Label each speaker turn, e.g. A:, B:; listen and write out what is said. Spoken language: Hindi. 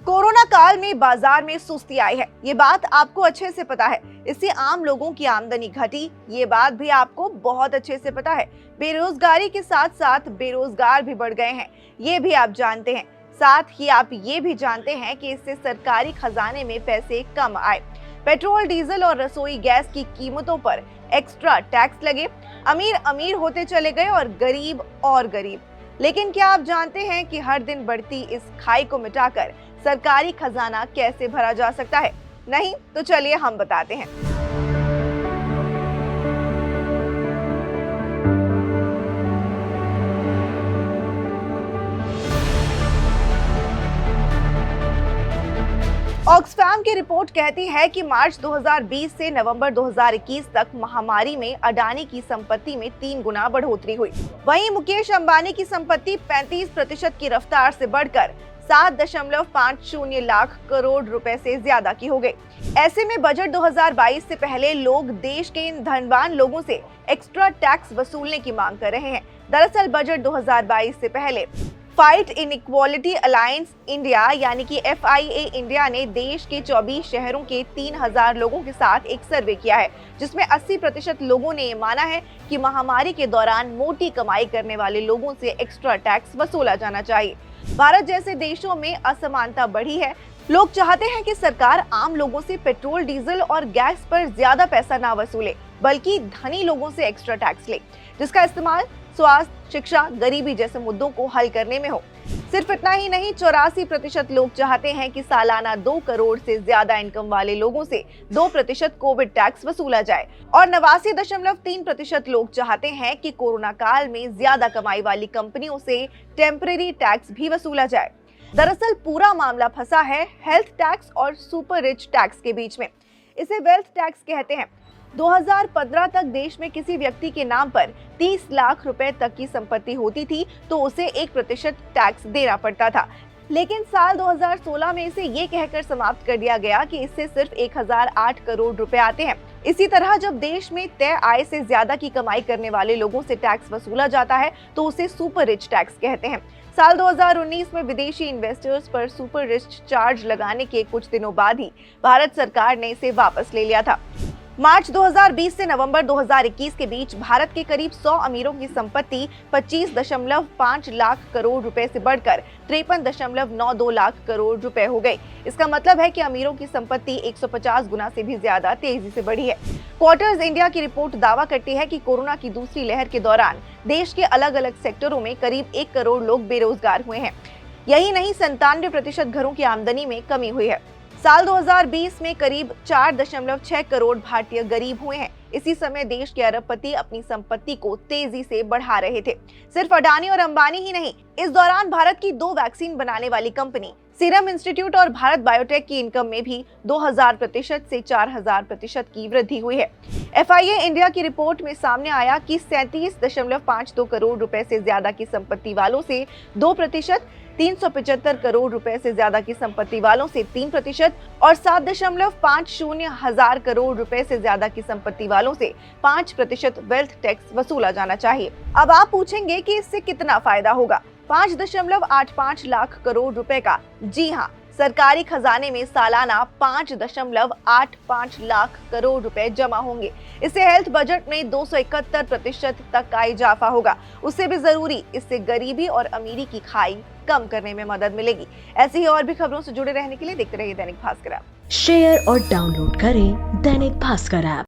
A: कोरोना काल में बाजार में सुस्ती आई है, ये बात आपको अच्छे से पता है। इससे आम लोगों की आमदनी घटी, ये बात भी आपको बहुत अच्छे से पता है। बेरोजगारी के साथ साथ बेरोजगार भी बढ़ गए हैं, ये भी आप जानते हैं। साथ ही आप ये भी जानते हैं कि इससे सरकारी खजाने में पैसे कम आए। पेट्रोल, डीजल और रसोई गैस की कीमतों पर एक्स्ट्रा टैक्स लगे, अमीर अमीर होते चले गए और गरीब और गरीब। लेकिन क्या आप जानते हैं कि हर दिन बढ़ती इस खाई को मिटाकर सरकारी खजाना कैसे भरा जा सकता है? नहीं तो चलिए हम बताते हैं। ऑक्सफैम की रिपोर्ट कहती है कि मार्च 2020 से नवंबर 2021 तक महामारी में अडानी की संपत्ति में 3 गुना बढ़ोतरी हुई। वहीं मुकेश अंबानी की संपत्ति 35% की रफ्तार से बढ़कर 7.50 लाख करोड़ रुपए से ज्यादा की हो गई। ऐसे में बजट 2022 से पहले लोग देश के इन धनवान लोगों से एक्स्ट्रा टैक्स वसूलने की मांग कर रहे हैं। दरअसल बजट 2022 से पहले फाइट इनइक्वालिटी अलायंस इंडिया यानी कि FIA इंडिया ने देश के 24 शहरों के 3000 लोगों के साथ एक सर्वे किया है, जिसमें 80% लोगों ने ये माना है कि महामारी के दौरान मोटी कमाई करने वाले लोगों से एक्स्ट्रा टैक्स वसूला जाना चाहिए। भारत जैसे देशों में असमानता बढ़ी है। लोग चाहते हैं कि सरकार आम लोगों से पेट्रोल, डीजल और गैस पर ज्यादा पैसा ना वसूले, बल्कि धनी लोगों से एक्स्ट्रा टैक्स ले, जिसका इस्तेमाल स्वास्थ्य, शिक्षा, गरीबी जैसे मुद्दों को हल करने में हो। सिर्फ इतना ही नहीं, 84% लोग चाहते हैं कि सालाना 2 करोड़ से ज्यादा इनकम वाले लोगों से 2% कोविड टैक्स वसूला जाए और 89.3% लोग चाहते हैं कि कोरोना काल में ज्यादा कमाई वाली कंपनियों से टेम्परेरी टैक्स भी वसूला जाए। दरअसल पूरा मामला फंसा है हेल्थ टैक्स और सुपर रिच टैक्स के बीच में। इसे वेल्थ टैक्स कहते हैं। 2015 तक देश में किसी व्यक्ति के नाम पर 30 लाख रुपए तक की संपत्ति होती थी तो उसे 1% टैक्स देना पड़ता था, लेकिन साल 2016 में इसे ये कहकर समाप्त कर दिया गया कि इससे सिर्फ 1008 करोड़ रुपए आते हैं। इसी तरह जब देश में तय आय से ज्यादा की कमाई करने वाले लोगों से टैक्स वसूला जाता है तो उसे सुपर रिच टैक्स कहते हैं। साल 2019 में विदेशी इन्वेस्टर्स पर सुपर रिच चार्ज लगाने के कुछ दिनों बाद ही भारत सरकार ने इसे वापस ले लिया था। मार्च 2020 से नवंबर 2021 के बीच भारत के करीब 100 अमीरों की संपत्ति 25.5 लाख करोड़ रुपए से बढ़कर 53.92 लाख करोड़ रुपए हो गई। इसका मतलब है कि अमीरों की संपत्ति 150 गुना से भी ज्यादा तेजी से बढ़ी है। क्वार्टर्स इंडिया की रिपोर्ट दावा करती है कि कोरोना की दूसरी लहर के दौरान देश के अलग अलग सेक्टरों में करीब 1 करोड़ लोग बेरोजगार हुए हैं। यही नहीं, 97% घरों की आमदनी में कमी हुई है। साल 2020 में करीब 4.6 करोड़ भारतीय गरीब हुए हैं। इसी समय देश के अरबपति अपनी संपत्ति को तेजी से बढ़ा रहे थे। सिर्फ अडानी और अंबानी ही नहीं, इस दौरान भारत की 2 वैक्सीन बनाने वाली कंपनी सीरम इंस्टीट्यूट और भारत बायोटेक की इनकम में भी 2000% से 4000% की वृद्धि हुई है। FIA इंडिया की रिपोर्ट में सामने आया कि 37.52 करोड़ रुपए से ज्यादा की संपत्ति वालों से 2%, 375 करोड़ रुपए से ज्यादा की संपत्ति वालों से 3% और 7.50 हजार करोड़ रुपए से ज्यादा की संपत्ति वालों से 5% वेल्थ टैक्स वसूला जाना चाहिए। अब आप पूछेंगे कि इससे कितना फायदा होगा? 5.85 लाख करोड़ रुपए का। जी हाँ, सरकारी खजाने में सालाना 5.85 लाख करोड़ रुपए जमा होंगे। इससे हेल्थ बजट में 271% तक का इजाफा होगा। उससे भी जरूरी, इससे गरीबी और अमीरी की खाई कम करने में मदद मिलेगी। ऐसी ही और भी खबरों से जुड़े रहने के लिए देखते रहिए दैनिक भास्कर ऐप।
B: शेयर और डाउनलोड करें दैनिक भास्कर ऐप।